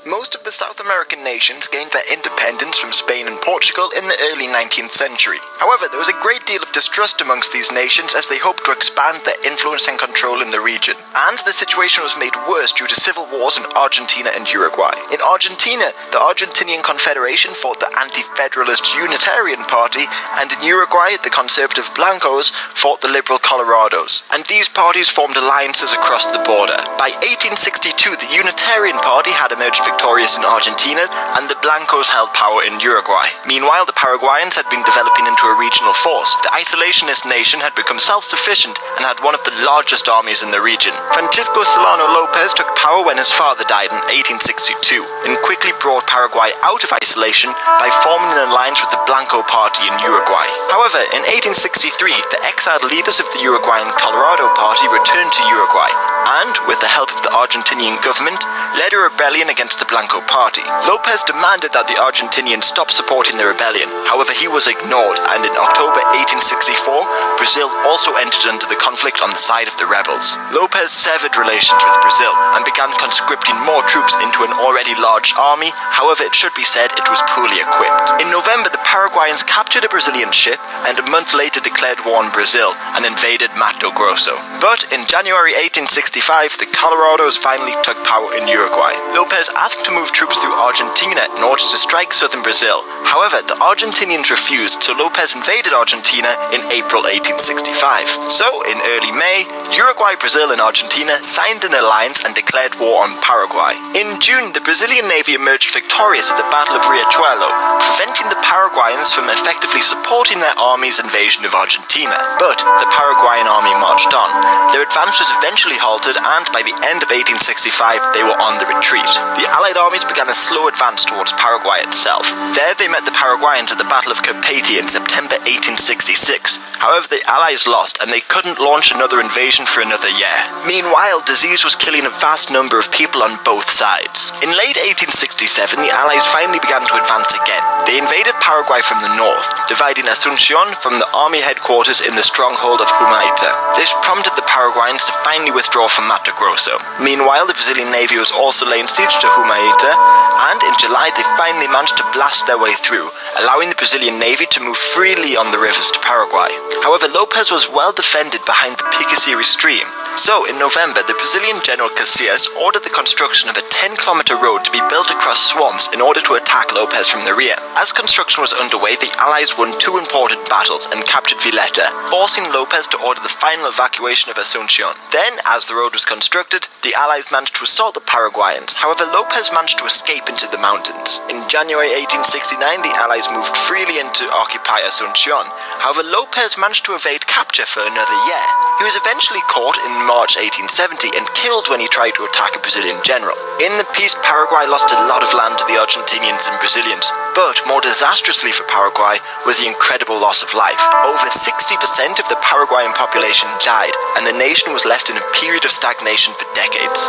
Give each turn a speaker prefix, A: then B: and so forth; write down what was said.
A: Most of the South American nations gained their independence from Spain and Portugal in the early 19th century. However, there was a great deal of distrust amongst these nations as they hoped to expand their influence and control in the region. And the situation was made worse due to civil wars in Argentina and Uruguay. In Argentina, the Argentinian Confederation fought the anti-federalist Unitarian Party, and in Uruguay, the conservative Blancos fought the liberal Colorados. And these parties formed alliances across the border. By 1862, the Unitarian Party had emerged victorious in Argentina, and the Blancos held power in Uruguay. Meanwhile, the Paraguayans had been developing into a regional force. The isolationist nation had become self-sufficient and had one of the largest armies in the region. Francisco Solano Lopez took power when his father died in 1862, and quickly brought Paraguay out of isolation by forming an alliance with the Blanco Party in Uruguay. However, in 1863, the exiled leaders of the Uruguayan Colorado Party returned to Uruguay, and, with the help of the Argentinian government, led a rebellion against the Blanco Party. Lopez demanded that the Argentinians stop supporting the rebellion. However, he was ignored, and in October 1864, Brazil also entered into the conflict on the side of the rebels. Lopez severed relations with Brazil and began conscripting more troops into an already large army. However, it should be said it was poorly equipped. In November, the Paraguayans captured a Brazilian ship and a month later declared war on Brazil and invaded Mato Grosso. But in January 1865, the Colorados finally took power in Uruguay. Lopez asked to move troops through Argentina in order to strike southern Brazil. However, the Argentinians refused, so Lopez invaded Argentina in April 1865. So, in early May, Uruguay, Brazil, and Argentina signed an alliance and declared war on Paraguay. In June, the Brazilian Navy emerged victorious at the Battle of Riachuelo, preventing the Paraguayans from effectively supporting their army's invasion of Argentina. But the Paraguayan army marched on. Their advance was eventually halted, and by the end of 1865, they were on the retreat. The Allied armies began a slow advance towards Paraguay itself. There they met the Paraguayans at the Battle of Copete in September 1866. However, the Allies lost, and they couldn't launch another invasion for another year. Meanwhile, disease was killing a vast number of people on both sides. In late 1867, the Allies finally began to advance again. They invaded Paraguay from the north, dividing Asunción from the army headquarters in the stronghold of Humaita. This prompted the Paraguayans to finally withdraw from Mato Grosso. Meanwhile, the Brazilian Navy was also laying siege to Humaita, and in July they finally managed to blast their way through, allowing the Brazilian Navy to move freely on the rivers to Paraguay. However, Lopez was well defended behind the Picasiri stream. So, in November, the Brazilian General Casillas ordered the construction of a 10-kilometer road to be built across swamps in order to attack Lopez from the rear. As construction was underway, the Allies won two important battles and captured Villeta, forcing Lopez to order the final evacuation of Asunción. Then, as the road was constructed, the Allies managed to assault the Paraguayans. However, Lopez managed to escape into the mountains. In January 1869, the Allies moved freely in to occupy Asunción. However, Lopez managed to evade capture for another year. He was eventually caught in March 1870 and killed when he tried to attack a Brazilian general. In the peace, Paraguay lost a lot of land to the Argentinians and Brazilians, but more disastrously for Paraguay was the incredible loss of life. Over 60% of the Paraguayan population died, and the nation was left in a period of stagnation for decades.